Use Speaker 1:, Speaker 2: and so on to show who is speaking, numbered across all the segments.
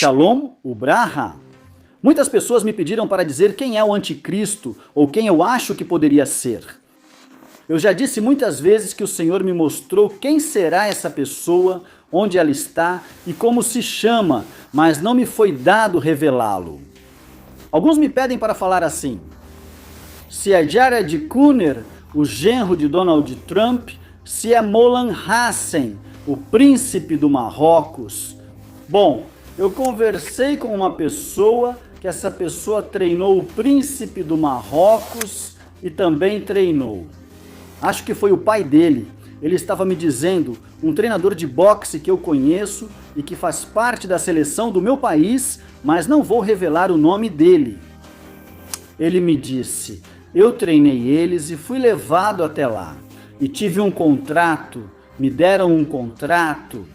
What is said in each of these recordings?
Speaker 1: Shalom Ubraha. Muitas pessoas me pediram para dizer quem é o anticristo ou quem eu acho que poderia ser. Eu já disse muitas vezes que o Senhor me mostrou quem será essa pessoa, onde ela está e como se chama, mas não me foi dado revelá-lo. Alguns me pedem para falar assim: se é Jared Kushner, o genro de Donald Trump, se é Moulay Hassan, o príncipe do Marrocos. Bom, eu conversei com uma pessoa que essa pessoa treinou o príncipe do Marrocos e também treinou. Acho que foi o pai dele. Ele estava me dizendo, um treinador de boxe que eu conheço e que faz parte da seleção do meu país, mas não vou revelar o nome dele. Ele me disse, eu treinei eles e fui levado até lá. E tive um contrato, me deram um contrato.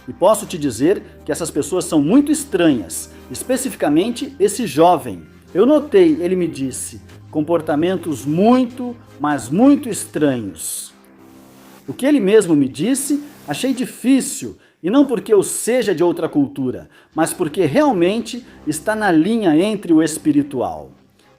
Speaker 1: E posso te dizer que essas pessoas são muito estranhas, especificamente esse jovem. Eu notei, ele me disse, comportamentos muito, mas muito estranhos. O que ele mesmo me disse, achei difícil, e não porque eu seja de outra cultura, mas porque realmente está na linha entre o espiritual.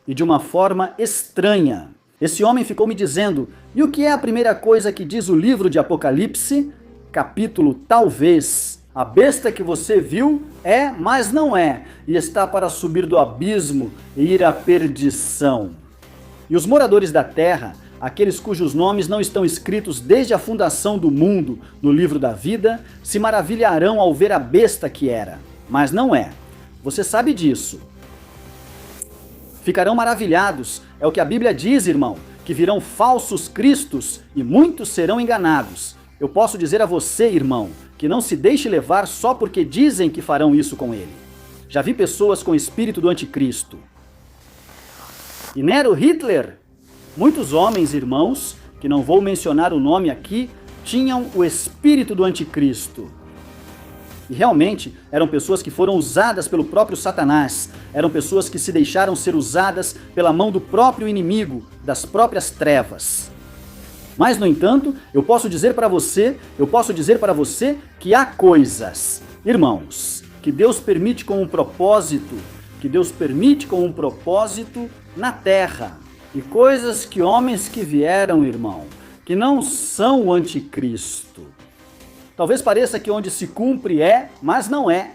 Speaker 1: E de uma forma estranha. Esse homem ficou me dizendo, e o que é a primeira coisa que diz o livro de Apocalipse? Capítulo talvez. A besta que você viu é, mas não é, e está para subir do abismo e ir à perdição. E os moradores da terra, aqueles cujos nomes não estão escritos desde a fundação do mundo no livro da vida, se maravilharão ao ver a besta que era, mas não é. Você sabe disso. Ficarão maravilhados, é o que a Bíblia diz, irmão, que virão falsos cristos e muitos serão enganados. Eu posso dizer a você, irmão, que não se deixe levar só porque dizem que farão isso com ele. Já vi pessoas com o espírito do anticristo. E Nero Hitler, muitos homens, irmãos, que não vou mencionar o nome aqui, tinham o espírito do anticristo. E realmente eram pessoas que foram usadas pelo próprio Satanás, eram pessoas que se deixaram ser usadas pela mão do próprio inimigo, das próprias trevas. Mas, no entanto, eu posso dizer para você que há coisas, irmãos, que Deus permite com um propósito, na terra. E coisas que homens que vieram, irmão, que não são o anticristo. Talvez pareça que onde se cumpre é, mas não é.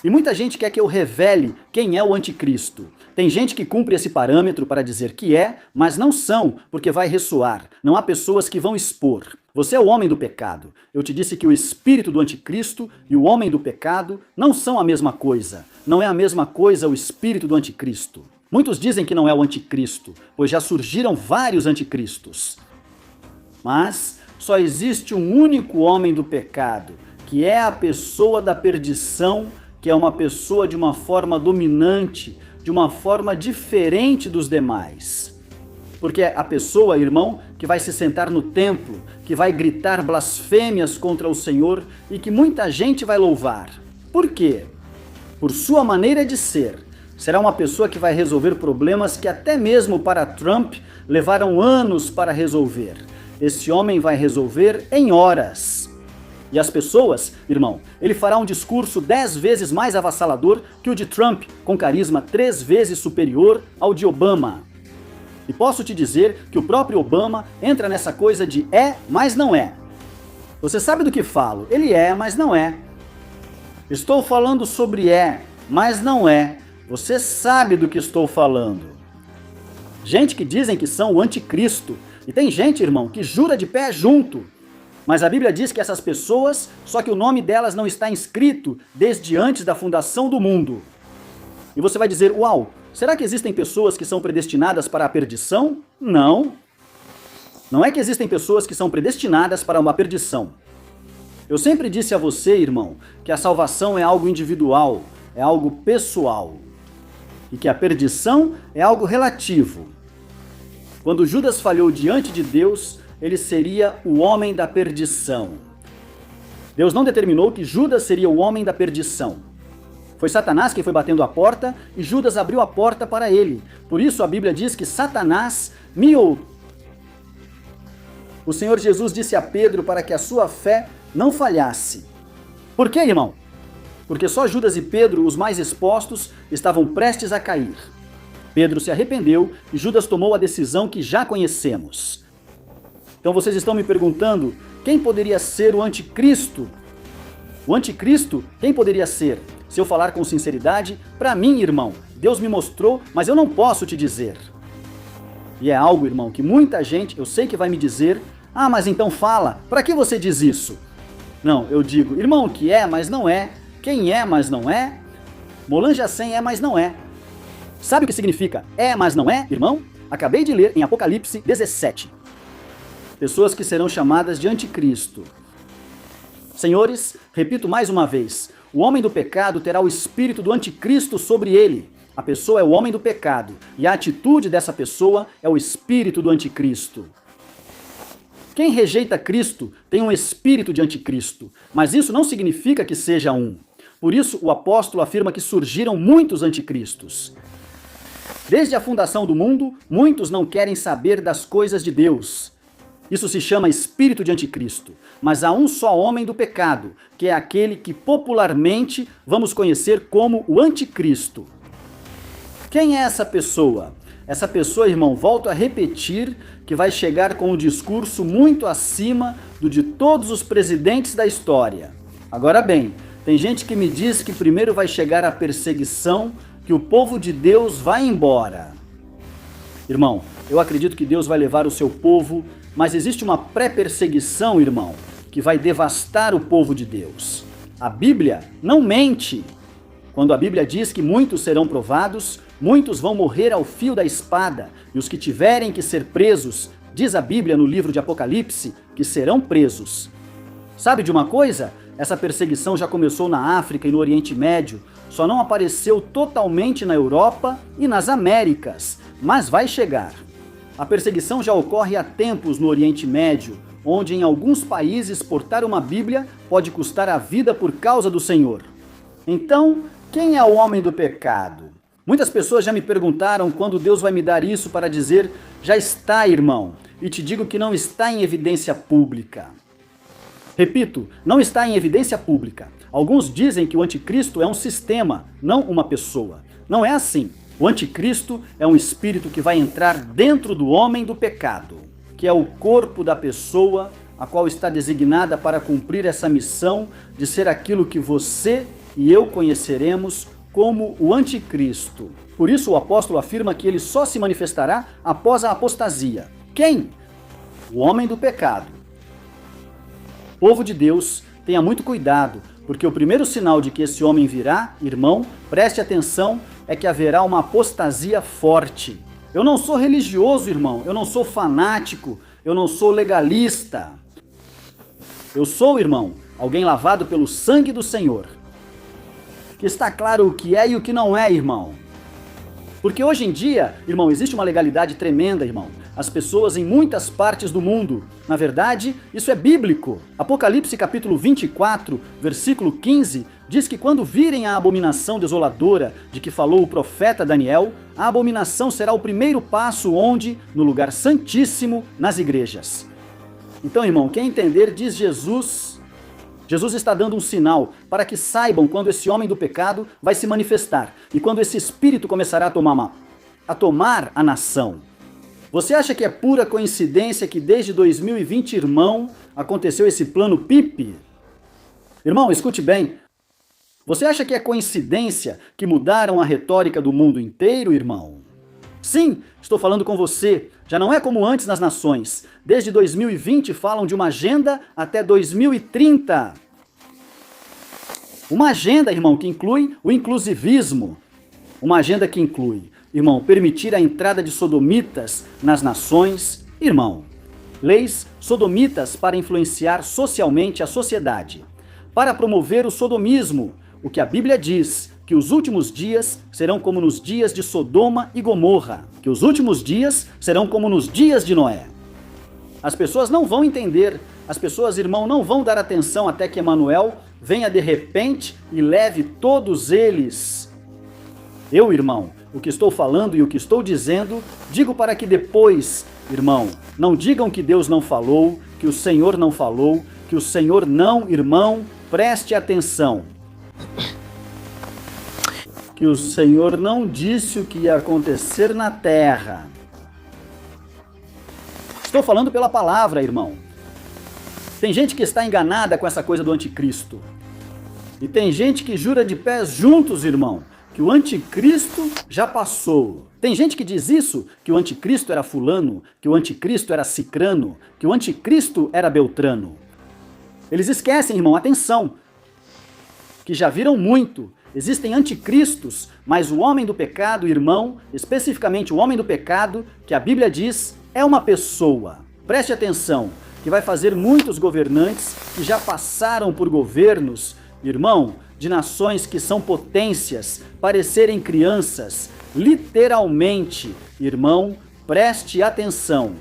Speaker 1: E muita gente quer que eu revele quem é o anticristo. Tem gente que cumpre esse parâmetro para dizer que é, mas não são, porque vai ressoar. Não há pessoas que vão expor. Você é o homem do pecado. Eu te disse que o espírito do anticristo e o homem do pecado não são a mesma coisa. Não é a mesma coisa o espírito do anticristo. Muitos dizem que não é o anticristo, pois já surgiram vários anticristos. Mas só existe um único homem do pecado, que é a pessoa da perdição, que é uma pessoa de uma forma dominante, de uma forma diferente dos demais. Porque é a pessoa, irmão, que vai se sentar no templo, que vai gritar blasfêmias contra o Senhor e que muita gente vai louvar. Por quê? Por sua maneira de ser. Será uma pessoa que vai resolver problemas que até mesmo para Trump levaram anos para resolver. Esse homem vai resolver em horas. E as pessoas, irmão, ele fará um discurso 10 vezes mais avassalador que o de Trump, com carisma 3 vezes superior ao de Obama. E posso te dizer que o próprio Obama entra nessa coisa de é, mas não é. Você sabe do que falo, ele é, mas não é. Estou falando sobre é, mas não é. Você sabe do que estou falando. Gente que dizem que são o anticristo. E tem gente, irmão, que jura de pé junto. Mas a Bíblia diz que essas pessoas, só que o nome delas não está inscrito desde antes da fundação do mundo. E você vai dizer, uau, será que existem pessoas que são predestinadas para a perdição? Não. Não é que existem pessoas que são predestinadas para uma perdição. Eu sempre disse a você, irmão, que a salvação é algo individual, é algo pessoal. E que a perdição é algo relativo. Quando Judas falhou diante de Deus, ele seria o homem da perdição. Deus não determinou que Judas seria o homem da perdição. Foi Satanás quem foi batendo a porta e Judas abriu a porta para ele. Por isso a Bíblia diz que Satanás miou. O Senhor Jesus disse a Pedro para que a sua fé não falhasse. Por quê, irmão? porque só Judas e Pedro, os mais expostos, estavam prestes a cair. Pedro se arrependeu e Judas tomou a decisão que já conhecemos. Então vocês estão me perguntando, quem poderia ser o anticristo? O anticristo, quem poderia ser? Se eu falar com sinceridade, para mim, irmão, Deus me mostrou, mas eu não posso te dizer. E é algo, irmão, que muita gente, eu sei que vai me dizer, mas então fala, para que você diz isso? Não, eu digo, irmão, que é, mas não é. Quem é, mas não é? Molanja-sem é, mas não é. Sabe o que significa é, mas não é, irmão? Acabei de ler em Apocalipse 17. Pessoas que serão chamadas de anticristo. Senhores, repito mais uma vez, o homem do pecado terá o espírito do anticristo sobre ele. A pessoa é o homem do pecado, e a atitude dessa pessoa é o espírito do anticristo. Quem rejeita Cristo tem um espírito de anticristo, mas isso não significa que seja um. Por isso, o apóstolo afirma que surgiram muitos anticristos. Desde a fundação do mundo, muitos não querem saber das coisas de Deus. Isso se chama espírito de anticristo. Mas há um só homem do pecado, que é aquele que popularmente vamos conhecer como o anticristo. Quem é essa pessoa? Essa pessoa, irmão, volto a repetir, que vai chegar com um discurso muito acima do de todos os presidentes da história. Agora bem, tem gente que me diz que primeiro vai chegar a perseguição, que o povo de Deus vai embora. Irmão, eu acredito que Deus vai levar o seu povo, mas existe uma pré-perseguição, irmão, que vai devastar o povo de Deus. A Bíblia não mente. Quando a Bíblia diz que muitos serão provados, muitos vão morrer ao fio da espada, e os que tiverem que ser presos, diz a Bíblia no livro de Apocalipse, que serão presos. Sabe de uma coisa? Essa perseguição já começou na África e no Oriente Médio, só não apareceu totalmente na Europa e nas Américas, mas vai chegar. A perseguição já ocorre há tempos no Oriente Médio, onde em alguns países portar uma Bíblia pode custar a vida por causa do Senhor. Então, quem é o homem do pecado? Muitas pessoas já me perguntaram quando Deus vai me dar isso para dizer, já está, irmão, e te digo que não está em evidência pública. Repito, não está em evidência pública. Alguns dizem que o anticristo é um sistema, não uma pessoa. Não é assim. O anticristo é um espírito que vai entrar dentro do homem do pecado, que é o corpo da pessoa, a qual está designada para cumprir essa missão de ser aquilo que você e eu conheceremos como o anticristo. Por isso o apóstolo afirma que ele só se manifestará após a apostasia. Quem? O homem do pecado. Povo de Deus, tenha muito cuidado, porque o primeiro sinal de que esse homem virá, irmão, preste atenção, é que haverá uma apostasia forte. Eu não sou religioso, irmão, eu não sou fanático, eu não sou legalista. Eu sou, irmão, alguém lavado pelo sangue do Senhor. Que está claro o que é e o que não é, irmão. Porque hoje em dia, irmão, existe uma legalidade tremenda, irmão. As pessoas em muitas partes do mundo, na verdade, isso é bíblico. Apocalipse capítulo 24, versículo 15, diz que quando virem a abominação desoladora de que falou o profeta Daniel, a abominação será o primeiro passo onde, no lugar santíssimo, nas igrejas. Então, irmão, quem entender, diz Jesus está dando um sinal para que saibam quando esse homem do pecado vai se manifestar e quando esse espírito começará a tomar a nação. Você acha que é pura coincidência que desde 2020, irmão, aconteceu esse plano PIP? Irmão, escute bem. Você acha que é coincidência que mudaram a retórica do mundo inteiro, irmão? Sim, estou falando com você. Já não é como antes nas nações. Desde 2020 falam de uma agenda até 2030. Uma agenda, irmão, que inclui o inclusivismo. Uma agenda que inclui, irmão, permitir a entrada de sodomitas nas nações. Irmão, leis sodomitas para influenciar socialmente a sociedade. Para promover o sodomismo, o que a Bíblia diz, que os últimos dias serão como nos dias de Sodoma e Gomorra, que os últimos dias serão como nos dias de Noé. As pessoas não vão entender, as pessoas, irmão, não vão dar atenção até que Emanuel venha de repente e leve todos eles. Eu, irmão, o que estou falando e o que estou dizendo, digo para que depois, irmão, não digam que Deus não falou, que o Senhor não falou, que o Senhor não, irmão, preste atenção. que o Senhor não disse o que ia acontecer na terra. Estou falando pela palavra, irmão. Tem gente que está enganada com essa coisa do anticristo. E tem gente que jura de pés juntos, irmão, que o anticristo já passou. Tem gente que diz isso, que o anticristo era fulano, que o anticristo era cicrano, que o anticristo era beltrano. Eles esquecem, irmão, atenção, que já viram muito. Existem anticristos, mas o homem do pecado, irmão, especificamente o homem do pecado, que a Bíblia diz, é uma pessoa. Preste atenção, que vai fazer muitos governantes que já passaram por governos, irmão, de nações que são potências, parecerem crianças, literalmente, irmão, preste atenção.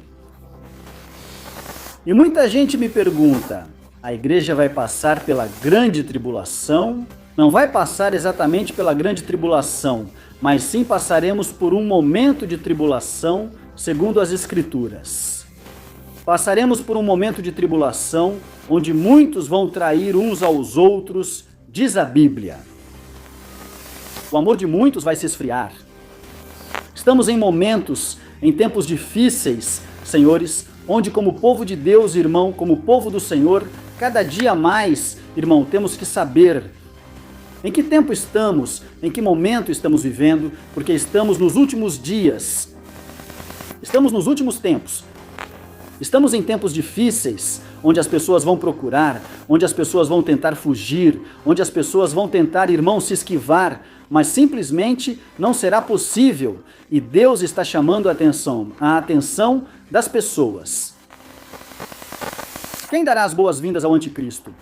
Speaker 1: E muita gente me pergunta, a igreja vai passar pela grande tribulação? Não vai passar exatamente pela grande tribulação, mas sim passaremos por um momento de tribulação, segundo as Escrituras. Passaremos por um momento de tribulação, onde muitos vão trair uns aos outros, diz a Bíblia. O amor de muitos vai se esfriar. Estamos em momentos, em tempos difíceis, senhores, onde como povo de Deus, irmão, como povo do Senhor, cada dia mais, irmão, temos que saber em que tempo estamos, em que momento estamos vivendo, porque estamos nos últimos dias, estamos nos últimos tempos. Estamos em tempos difíceis, onde as pessoas vão procurar, onde as pessoas vão tentar fugir, onde as pessoas vão tentar, irmão, se esquivar, mas simplesmente não será possível. E Deus está chamando a atenção das pessoas. Quem dará as boas-vindas ao anticristo?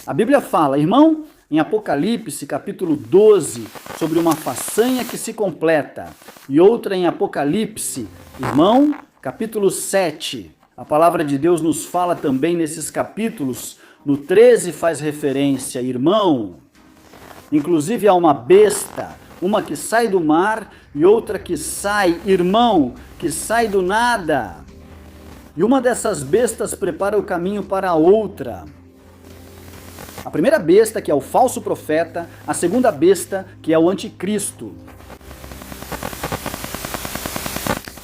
Speaker 1: A Bíblia fala, irmão, em Apocalipse, capítulo 12, sobre uma façanha que se completa. E outra em Apocalipse, irmão, capítulo 7. A palavra de Deus nos fala também nesses capítulos. No 13 faz referência, irmão. Inclusive há uma besta, uma que sai do mar e outra que sai, irmão, que sai do nada. E uma dessas bestas prepara o caminho para a outra. A primeira besta, que é o falso profeta, a segunda besta, que é o anticristo.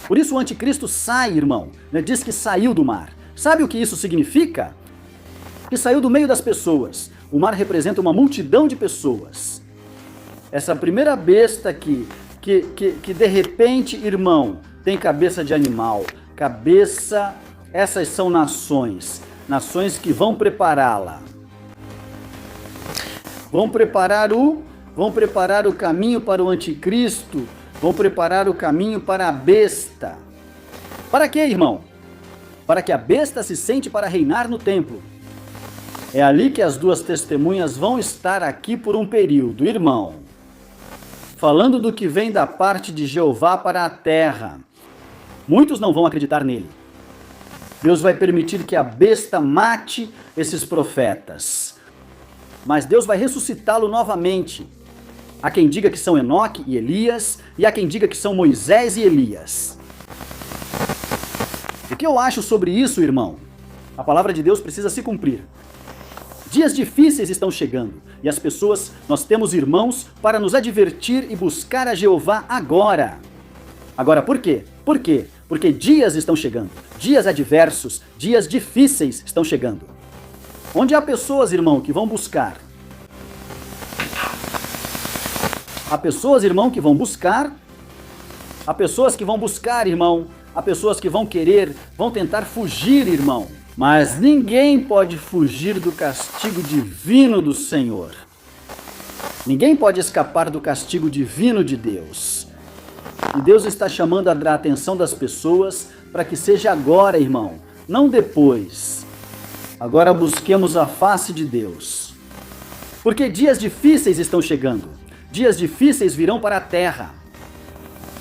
Speaker 1: Por isso o anticristo sai, irmão, diz que saiu do mar. Sabe o que isso significa? Que saiu do meio das pessoas. O mar representa uma multidão de pessoas. Essa primeira besta aqui, que de repente, irmão, tem cabeça de animal. Essas são nações que vão prepará-la. Vão preparar o caminho para o anticristo, vão preparar o caminho para a besta. Para quê, irmão? Para que a besta se sente para reinar no templo. É ali que as duas testemunhas vão estar aqui por um período, irmão. Falando do que vem da parte de Jeová para a terra. Muitos não vão acreditar nele. Deus vai permitir que a besta mate esses profetas. Mas Deus vai ressuscitá-lo novamente. Há quem diga que são Enoque e Elias, e há quem diga que são Moisés e Elias. O que eu acho sobre isso, irmão? A palavra de Deus precisa se cumprir. Dias difíceis estão chegando, e as pessoas, nós temos irmãos para nos advertir e buscar a Jeová agora. Agora, por quê? Por quê? Porque dias estão chegando, dias adversos, dias difíceis estão chegando. Onde há pessoas, irmão, que vão buscar. Há pessoas, irmão, que vão buscar. Há pessoas que vão buscar, irmão. Há pessoas que vão querer, vão tentar fugir, irmão. Mas ninguém pode fugir do castigo divino do Senhor. Ninguém pode escapar do castigo divino de Deus. E Deus está chamando a atenção das pessoas para que seja agora, irmão, não depois. Agora busquemos a face de Deus. Porque dias difíceis estão chegando. Dias difíceis virão para a terra.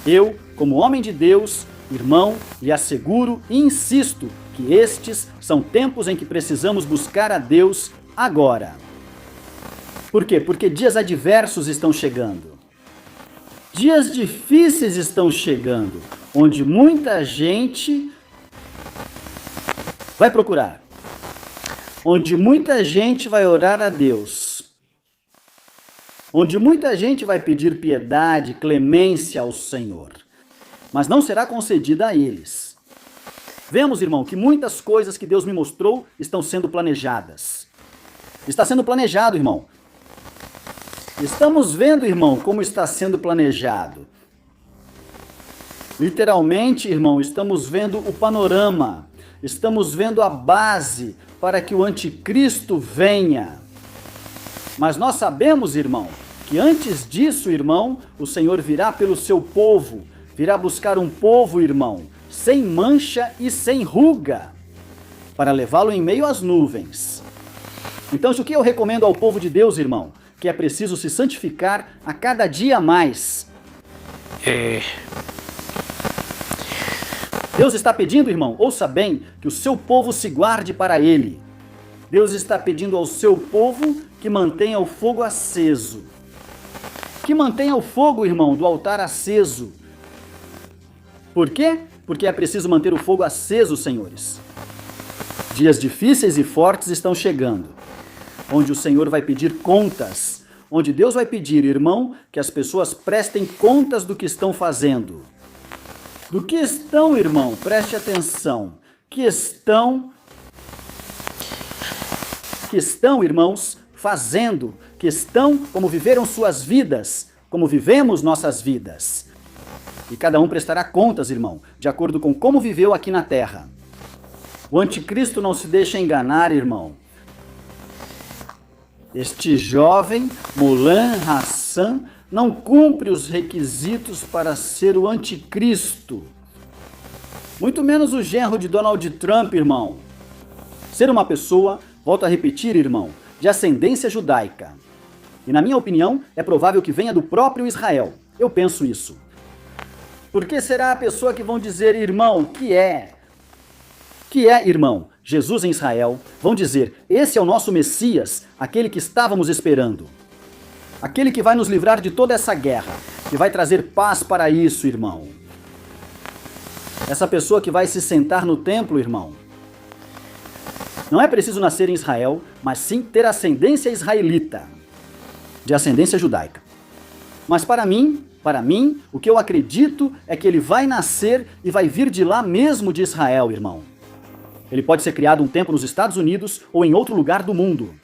Speaker 1: Eu, como homem de Deus, irmão, lhe asseguro e insisto que estes são tempos em que precisamos buscar a Deus agora. Por quê? Porque dias adversos estão chegando. Dias difíceis estão chegando, onde muita gente vai procurar. Onde muita gente vai orar a Deus. onde muita gente vai pedir piedade, clemência ao Senhor, mas não será concedida a eles. Vemos, irmão, que muitas coisas que Deus me mostrou estão sendo planejadas. Está sendo planejado, irmão. Estamos vendo, irmão, como está sendo planejado. Literalmente, irmão, estamos vendo o panorama. Estamos vendo a base para que o anticristo venha. Mas nós sabemos, irmão, que antes disso, irmão, o Senhor virá pelo seu povo. Virá buscar um povo, irmão, sem mancha e sem ruga, para levá-lo em meio às nuvens. Então, o que eu recomendo ao povo de Deus, irmão? Que é preciso se santificar a cada dia mais. Deus está pedindo, irmão, ouça bem, que o seu povo se guarde para Ele. Deus está pedindo ao seu povo que mantenha o fogo aceso. Que mantenha o fogo, irmão, do altar aceso. Por quê? Porque é preciso manter o fogo aceso, senhores. Dias difíceis e fortes estão chegando, onde o Senhor vai pedir contas, onde Deus vai pedir, irmão, que as pessoas prestem contas do que estão fazendo. Do que estão, irmão, preste atenção, que estão, irmãos, fazendo, que estão, como viveram suas vidas, como vivemos nossas vidas. E cada um prestará contas, irmão, de acordo com como viveu aqui na terra. O anticristo não se deixa enganar, irmão. Este jovem, Moulin Hassan, não cumpre os requisitos para ser o anticristo. Muito menos o genro de Donald Trump, irmão. Ser uma pessoa, volto a repetir, irmão, de ascendência judaica. E na minha opinião, é provável que venha do próprio Israel. Eu penso isso. Porque será a pessoa que vão dizer, irmão, que é, irmão, Jesus em Israel. Vão dizer, esse é o nosso Messias, aquele que estávamos esperando. Aquele que vai nos livrar de toda essa guerra, que vai trazer paz para isso, irmão. Essa pessoa que vai se sentar no templo, irmão. Não é preciso nascer em Israel, mas sim ter ascendência israelita, de ascendência judaica. Mas para mim, o que eu acredito é que ele vai nascer e vai vir de lá mesmo de Israel, irmão. Ele pode ser criado um tempo nos Estados Unidos ou em outro lugar do mundo.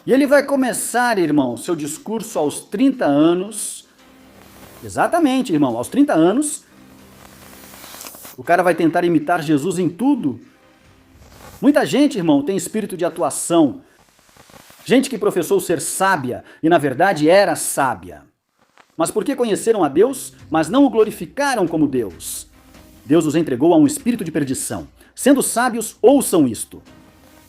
Speaker 1: E ele vai começar, irmão, seu discurso aos 30 anos. Exatamente, irmão, aos 30 anos. O cara vai tentar imitar Jesus em tudo. Muita gente, irmão, tem espírito de atuação. Gente que professou ser sábia e, na verdade, era sábia. Mas porque conheceram a Deus, mas não o glorificaram como Deus. Deus os entregou a um espírito de perdição. Sendo sábios, ouçam isto.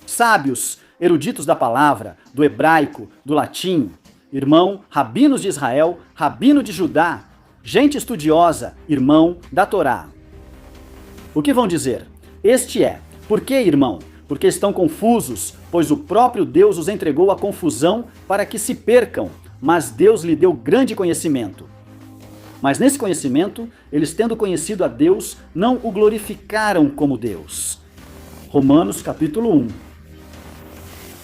Speaker 1: Sábios, eruditos da palavra, do hebraico, do latim, irmão, rabinos de Israel, rabino de Judá, gente estudiosa, irmão da Torá. O que vão dizer? Este é, por que, irmão? Porque estão confusos, pois o próprio Deus os entregou à confusão para que se percam, mas Deus lhe deu grande conhecimento. Mas nesse conhecimento, eles tendo conhecido a Deus, não o glorificaram como Deus. Romanos capítulo 1.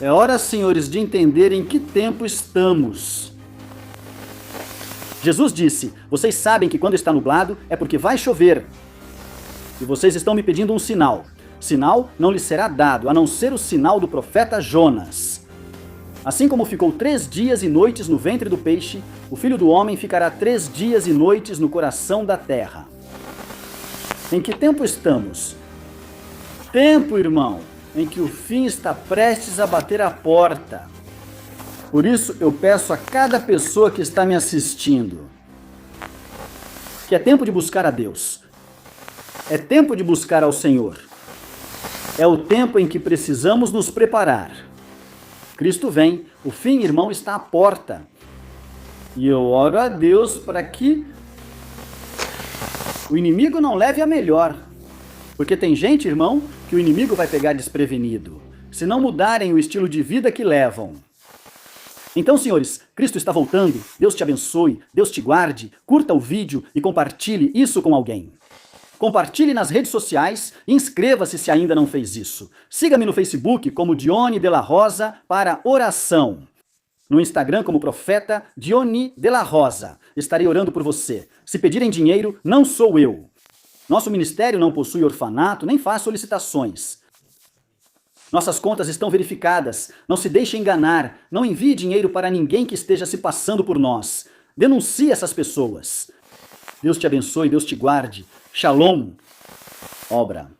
Speaker 1: É hora, senhores, de entender em que tempo estamos. Jesus disse, vocês sabem que quando está nublado é porque vai chover. E vocês estão me pedindo um sinal. Sinal não lhes será dado, a não ser o sinal do profeta Jonas. Assim como ficou 3 dias e noites no ventre do peixe, o Filho do Homem ficará 3 dias e noites no coração da terra. Em que tempo estamos? Tempo, irmão, em que o fim está prestes a bater a porta. Por isso eu peço a cada pessoa que está me assistindo que é tempo de buscar a Deus. É tempo de buscar ao Senhor. É o tempo em que precisamos nos preparar. Cristo vem, o fim, irmão, está à porta. E eu oro a Deus para que o inimigo não leve a melhor. Porque tem gente, irmão, que o inimigo vai pegar desprevenido, se não mudarem o estilo de vida que levam. Então, senhores, Cristo está voltando. Deus te abençoe, Deus te guarde. Curta o vídeo e compartilhe isso com alguém. Compartilhe nas redes sociais e inscreva-se se ainda não fez isso. Siga-me no Facebook como Dione de la Rosa para oração. No Instagram como Profeta Diony de la Rosa. Estarei orando por você. Se pedirem dinheiro, não sou eu. Nosso ministério não possui orfanato, nem faz solicitações. Nossas contas estão verificadas. Não se deixe enganar. Não envie dinheiro para ninguém que esteja se passando por nós. Denuncie essas pessoas. Deus te abençoe, Deus te guarde. Shalom. Obra.